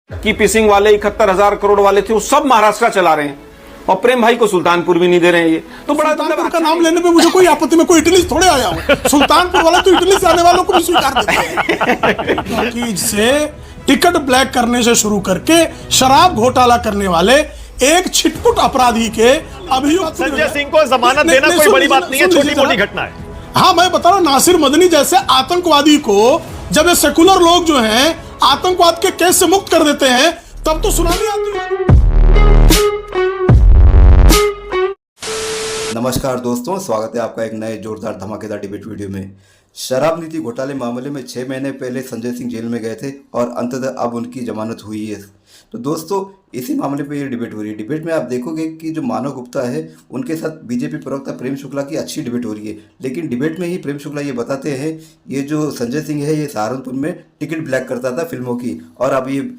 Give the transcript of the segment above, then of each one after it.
की पिसिंग वाले 71,000 करोड़ वाले थे वो सब महाराष्ट्र चला रहे हैं और प्रेम भाई को सुल्तानपुर भी नहीं दे रहे हैं। ये तो बड़ा सुल्तानपुर का नाम लेने पे मुझे कोई आपत्ति में कोई इटली से थोड़े आया हूं। सुल्तानपुर वाला तो इटली से आने वालों को भी स्वीकार देता है। कि से टिकट ब्लैक करने से शुरू करके शराब घोटाला करने वाले एक छिटपुट अपराधी के अभियुक्त संजय सिंह को जमानत देना कोई बड़ी बात नहीं है, छोटी मोटी घटना है। हाँ, मैं बता रहा हूं, नासिर मदनी जैसे आतंकवादी को जब ये सेकुलर लोग जो हैं आतंकवाद के केस से मुक्त कर देते हैं तब तो सुनामी आती है। नमस्कार दोस्तों, स्वागत है आपका एक नए जोरदार धमाकेदार डिबेट वीडियो में। शराब नीति घोटाले मामले में 6 महीने पहले संजय सिंह जेल में गए थे और अंततः अब उनकी जमानत हुई है। तो दोस्तों, इसी मामले पे ये डिबेट हो रही है। डिबेट में आप देखोगे कि जो मानव गुप्ता है उनके साथ बीजेपी प्रवक्ता प्रेम शुक्ला की अच्छी डिबेट हो रही है, लेकिन डिबेट में ही प्रेम शुक्ला ये बताते हैं ये जो संजय सिंह है ये सहारनपुर में टिकट ब्लैक करता था फिल्मों की और अब ये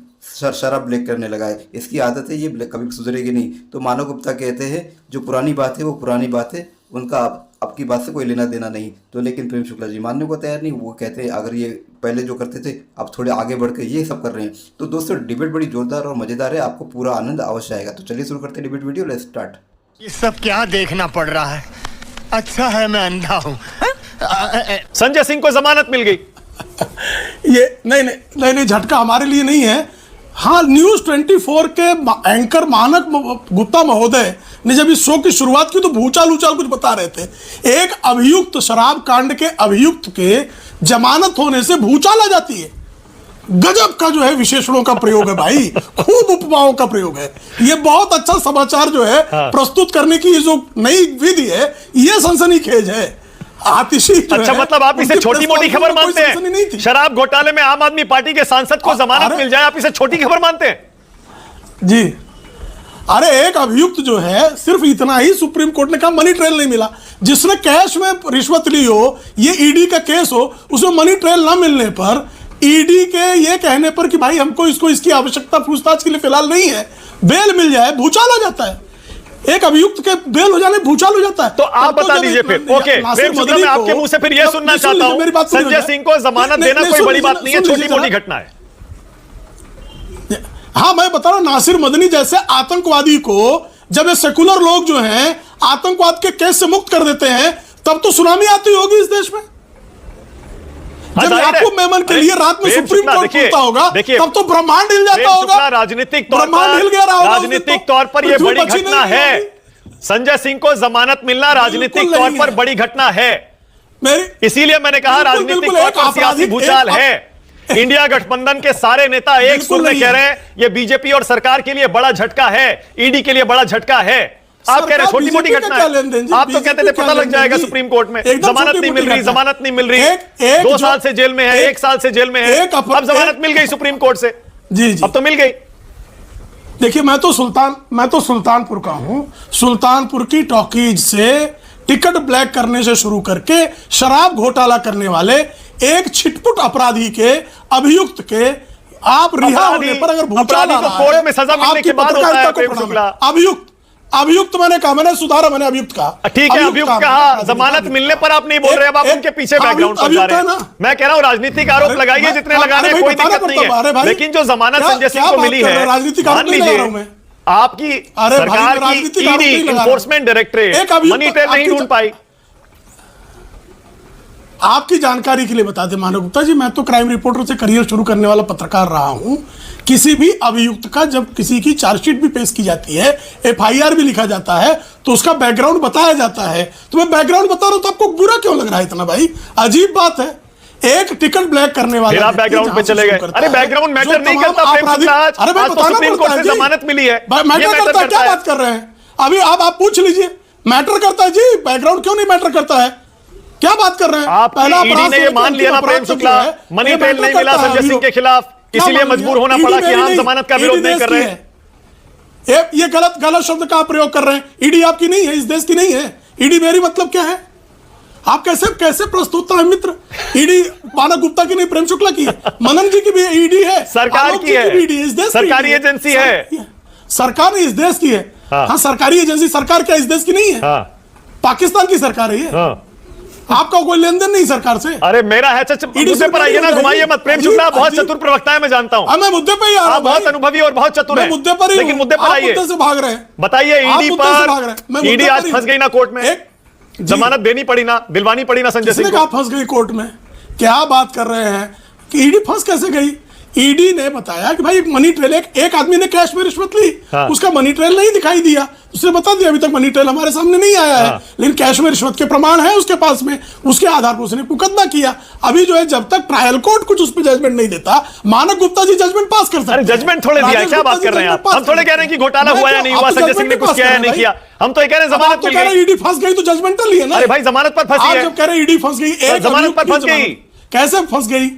शराब ब्लैक करने लगा है, इसकी आदत है, ये कभी सुधरेगी नहीं। तो मानव गुप्ता कहते हैं जो पुरानी बात है वो पुरानी बात है, उनका अब की बात से कोई लेना देना नहीं। तो लेकिन प्रेम शुक्ला जी मानने को तैयार नहीं। वो कहते हैं अगर ये पहले जो करते थे अब थोड़े आगे बढ़ के ये सब कर रहे हैं। तो दोस्तों, डिबेट बड़ी जोरदार और मजेदार है, आपको पूरा आनंद अवश्य आएगा। तो चलिए शुरू करते हैं डिबेट वीडियो, लेट्स स्टार्ट। ये सब क्या देखना पड़ रहा है? अच्छा है मैं अंधा हूँ। संजय सिंह को जमानत मिल गई। ये नहीं, झटका हमारे लिए नहीं है। हाँ, न्यूज 24 के एंकर मानक गुप्ता महोदय ने जब इस शो की शुरुआत की तो भूचाल कुछ बता रहे थे। एक अभियुक्त, शराब कांड के अभियुक्त के जमानत होने से भूचाल आ जाती है। गजब का जो है विशेषणों का प्रयोग है भाई, खूब उपमाओं का प्रयोग है। ये बहुत अच्छा समाचार जो है प्रस्तुत करने की जो नई विधि है ये सनसनीखेज है। अच्छा, मतलब आप इसे छोटी मोटी खबर मानते हैं? शराब घोटाले में आम आदमी पार्टी के सांसद को जमानत मिल जाए, आप इसे छोटी खबर मानते हैं? जी, अरे एक अभियुक्त जो है सिर्फ इतना ही सुप्रीम कोर्ट ने कहा मनी ट्रेल नहीं मिला। जिसने कैश में रिश्वत ली हो, ये ईडी का केस हो, उसमें मनी ट्रेल ना मिलने पर ईडी के ये कहने पर कि भाई हमको इसकी आवश्यकता पूछताछ के लिए फिलहाल नहीं है, बेल मिल जाए, भूचाल आ जाता है। एक अभियुक्त के बेल हो जाने भूचाल हो जाता है। तो आप बता दीजिए फिर। ओके, प्रेम शुक्ला, मैं आपके मुंह से फिर यह सुनना चाहता हूं, संजय सिंह को जमानत देना कोई बड़ी बात नहीं है, छोटी मोटी घटना है। हाँ, मैं बता रहा हूं, नासिर मदनी जैसे आतंकवादी को जब ये सेकुलर लोग जो हैं आतंकवाद के केस से मुक्त कर देते हैं तब तो सुनामी आती होगी इस देश में। जब याकूब मेमन के लिए रात में सुप्रीम कोर्ट खुलता होगा तब तो ब्रह्मांड हिल जाता होगा। राजनीतिक तौर पर यह बड़ी घटना है। संजय सिंह को जमानत मिलना राजनीतिक तौर पर बड़ी घटना है। इसीलिए मैंने कहा राजनीतिक तौर पर सियासी भूचाल है। इंडिया गठबंधन के सारे नेता एक सुर में कह रहे हैं यह बीजेपी और सरकार के लिए बड़ा झटका है, ईडी के लिए बड़ा झटका है। आप कह रहे हैं छोटी मोटी घटना है। आप तो कहते थे पता लग जाएगा सुप्रीम कोर्ट में। जमानत नहीं मिल रही, जमानत नहीं मिल रही। 2 साल से जेल में है, 1 साल से जेल में है, अब जमानत मिल गई सुप्रीम कोर्ट से। जी, अब तो मिल गई। देखिए, मैं तो सुल्तानपुर का हूं। सुल्तानपुर की टॉकीज से टिकट ब्लैक करने से शुरू करके शराब घोटाला करने वाले एक छिटपुट अपराधी के अभियुक्त के आप रिहा होने पर अगर भूचाल आ रहा है, कोर्ट में सजा मिलने के बाद होता है प्रेम शुक्ला। अभियुक्त मैंने कहा, मैंने सुधारा, मैंने अभियुक्त कहा। ठीक है, अभियुक्त कहा, जमानत मिलने पर आप नहीं बोल रहे, अब आप उनके पीछे बैकग्राउंड समझा रहे हैं। मैं कह रहा हूं राजनीतिक आरोप लगाइए जितने लगाने, कोई दिक्कत नहीं है, लेकिन जो जमानत संजय सिंह को मिली है, मान लीजिए आपकी सरकार की ED, enforcement directorate money trail नहीं ढूंढ पाई। आपकी जानकारी के लिए बता दें मानव गुप्ता जी, मैं तो क्राइम रिपोर्टर से करियर शुरू करने वाला पत्रकार रहा हूं। किसी भी अभियुक्त का जब किसी की चार्जशीट भी पेश की जाती है, एफआईआर भी लिखा जाता है, तो उसका बैकग्राउंड बताया जाता है। तो मैं बैकग्राउंड बता रहा हूं तो आपको बुरा क्यों लग रहा है इतना भाई? अजीब बात है। एक टिकट ब्लैक करने वाला, फिर आप बैकग्राउंड पे चले गए। अरे बैकग्राउंड मैटर नहीं करता प्रेम शुक्ला, आज तो सुप्रीम कोर्ट से जमानत मिली है। मैटर करता है, क्या बात कर रहे हैं? अभी आप पूछ लीजिए, मैटर करता है जी, बैकग्राउंड क्यों नहीं मैटर करता है? क्या बात कर रहे हैं? पहला ईडी ने ये मान लिया ना प्रेम शुक्ला, मनी ट्रेल नहीं मिला संजय सिंह के खिलाफ, इसीलिए मजबूर होना पड़ा कि हम जमानत का विरोध नहीं कर रहे हैं। ये गलत शब्द का प्रयोग कर रहे हैं। ईडी आपकी नहीं है, इस देश की नहीं है। ईडी मेरी मतलब क्या है? आप कैसे प्रस्तुत है मित्र? ईडी मानव गुप्ता की नहीं, प्रेम शुक्ला की है, मनन जी की भी ईडी है, सरकार की है, इस देश सरकारी एजेंसी है, सरकार इस देश की है। हाँ, सरकारी एजेंसी। सरकार क्या इस देश की नहीं है? पाकिस्तान की सरकार है ये। आपका कोई लेन देन नहीं सरकार से। अरे मेरा है मुद्दे पर आइए ना, घुमाइए मत। प्रेम शुक्ला बहुत चतुर प्रवक्ता है, मैं जानता हूं। मैं मुद्दे पे ही आ रहा हूं, बहुत अनुभवी और बहुत चतुर है, मुद्दे पर ही, लेकिन मुद्दे पर आइए। से भाग रहे हैं, बताइए ईडी पर, ईडी आज फंस गई ना कोर्ट में, जमानत देनी पड़ी ना, दिलवानी पड़ी ना संजय सिंह को। फंस गई कोर्ट में? क्या बात कर रहे हैं कि ईडी फंस कैसे गई? ईडी ने बताया कि भाई मनी ट्रेल, एक आदमी ने कैश में रिश्वत ली, उसका मनी ट्रेल नहीं दिखाई दिया, उसने बता दिया अभी तक मनी ट्रेल हमारे सामने नहीं आया है, लेकिन कैश में रिश्वत के प्रमाण है उसके पास में, उसके आधार पर उसने मुकदमा किया। अभी जो है जब तक ट्रायल कोर्ट कुछ उस पर जजमेंट नहीं देता, मानक गुप्ता जी जजमेंट पास कर सकते हैं। जजमेंट थोड़े दिया, क्या बात कर रहे हैं आप? हम थोड़े कह रहे हैं कि घोटाला हुआ या नहीं हुआ, संजय सिंह ने कुछ किया या नहीं किया, हम तो ये कह रहे हैं जमानत मिल गई। ईडी फंस गई तो जजमेंट तो लिए ना। अरे भाई जमानत पर फंसी है, जब कह रहे ईडी फंस गई, एक जमानत पर फंस गई, कैसे फंस गई?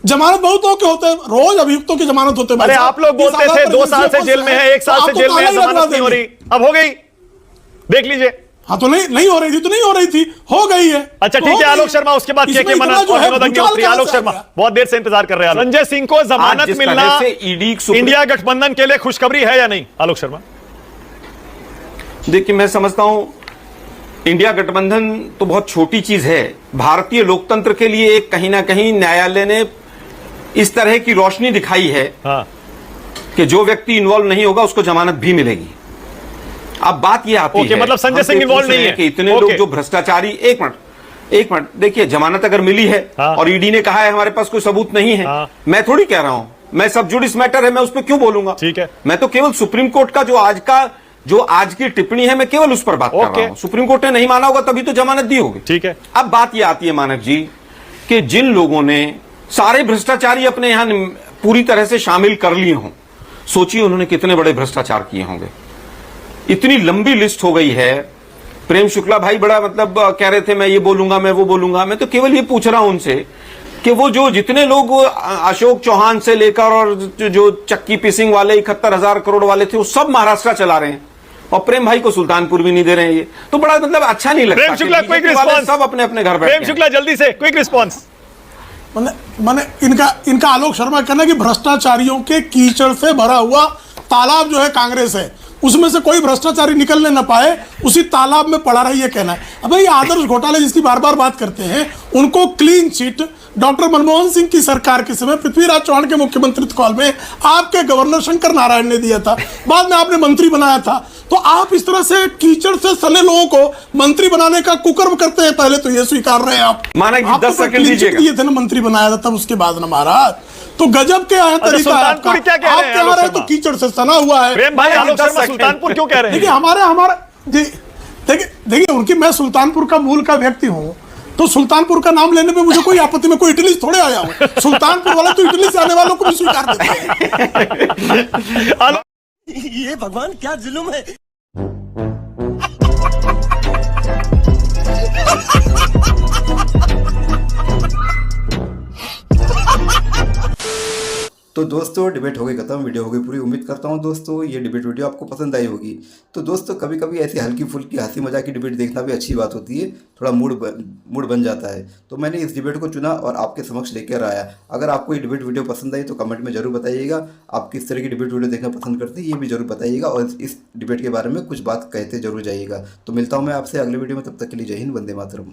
जमानत बहुतों के होते हैं, रोज अभियुक्तों की जमानत होते हैं। अरे आप लोग बोलते थे 2 साल से जेल में है, 1 साल से जेल में है, जमानत नहीं हो रही, अब हो गई, देख लीजिए। हाँ तो नहीं हो रही थी तो नहीं हो रही थी, हो गई है। अच्छा ठीक है, आलोक शर्मा उसके बाद के मनन और विनोद अग्निहोत्री। आलोक शर्मा बहुत देर से इंतजार कर रहे हैं। संजय सिंह को जमानत मिलना इंडिया गठबंधन के लिए खुशखबरी है या नहीं, आलोक शर्मा? देखिए मैं समझता हूं इंडिया गठबंधन तो बहुत छोटी चीज है, भारतीय लोकतंत्र के लिए एक कहीं ना कहीं न्यायालय ने इस तरह की रोशनी दिखाई है कि जो व्यक्ति इन्वॉल्व नहीं होगा उसको जमानत भी मिलेगी। अब बात यह आती है, मतलब संजय सिंह इन्वॉल्व नहीं है कि इतने लोग जो भ्रष्टाचारी, एक मिनट देखिए, जमानत अगर मिली है और ईडी ने कहा है हमारे पास कोई सबूत नहीं है, मैं थोड़ी कह रहा हूं, मैं सब जुडिस मैटर है, मैं उस पर क्यों बोलूंगा? ठीक है, मैं तो केवल सुप्रीम कोर्ट का जो आज की टिप्पणी है, मैं केवल उस पर बात कर रहा हूं। सुप्रीम कोर्ट ने नहीं माना होगा तभी तो जमानत दी होगी। ठीक है, अब बात यह आती है मानक जी कि जिन लोगों ने सारे भ्रष्टाचारी अपने यहां पूरी तरह से शामिल कर लिए हों, सोचिए उन्होंने कितने बड़े भ्रष्टाचार किए होंगे। इतनी लंबी लिस्ट हो गई है। प्रेम शुक्ला भाई बड़ा मतलब कह रहे थे मैं ये बोलूंगा, मैं वो बोलूंगा, मैं तो केवल ये पूछ रहा हूं उनसे कि वो जो जितने लोग अशोक चौहान से लेकर और जो चक्की पिसिंग वाले 71,000 करोड़ वाले थे, वो सब महाराष्ट्र चला रहे हैं और प्रेम भाई को सुल्तानपुर भी नहीं दे रहे हैं। ये तो बड़ा मतलब अच्छा नहीं लगता। प्रेम शुक्ला क्विक रिस्पांस, सब अपने अपने घर बैठे। प्रेम शुक्ला जल्दी से क्विक रिस्पांस। मैंने इनका आलोक शर्मा कहना कि भ्रष्टाचारियों के कीचड़ से भरा हुआ तालाब जो है कांग्रेस है, उसमें से कोई भ्रष्टाचारी निकलने न पाए, उसी तालाब में पड़ा रही, ये कहना है। अब ये आदर्श घोटाले जिसकी बार बार बात करते हैं, उनको clean chit doctor Manmohan Singh की सरकार के समय पृथ्वीराज चौहान के मुख्यमंत्रित्व काल में आपके गवर्नर शंकर नारायण ने दिया था, बाद में आपने मंत्री बनाया था। तो आप इस तरह से कीचड़ से सने लोगों को मंत्री बनाने का कुकर्म करते हैं, पहले तो ये स्वीकार रहे हैं आप। माना कि 10 सेकंड दीजिएगा, दिए थे ना, मंत्री बनाया था तब, उसके बाद ना महाराज तो गजब के है तरीका है आपका। क्या कह रहे हैं? आप कह रहे हैं तो कीचड़ से सना हुआ है। प्रेम भाई आलोक शर्मा सुल्तानपुर क्यों कह रहे हैं? देखिए हमारा जी देखिए उनकी, मैं सुल्तानपुर का मूल का व्यक्ति हूँ, तो सुल्तानपुर का नाम लेने में मुझे कोई आपत्ति, में कोई इटली से थोड़े आया हूँ। सुल्तानपुर वाला तो इटली से आने वालों को भी स्वीकार देते हैं। ये भगवान क्या जुल्म है। तो दोस्तों डिबेट हो गई खत्म, वीडियो हो गई पूरी। उम्मीद करता हूँ दोस्तों ये डिबेट वीडियो आपको पसंद आई होगी। तो दोस्तों कभी कभी ऐसी हल्की फुल्की हंसी मजाक की डिबेट देखना भी अच्छी बात होती है, थोड़ा मूड बन जाता है। तो मैंने इस डिबेट को चुना और आपके समक्ष लेकर आया। अगर आपको ये डिबेट वीडियो पसंद आई तो कमेंट में जरूर बताइएगा आप किस तरह की डिबेट वीडियो देखना पसंद करते हैं, ये भी जरूर बताइएगा और इस डिबेट के बारे में कुछ बात कहते जरूर जाइएगा। तो मिलता हूँ मैं आपसे अगले वीडियो में, तब तक के लिए जय हिंद, वंदे मातरम।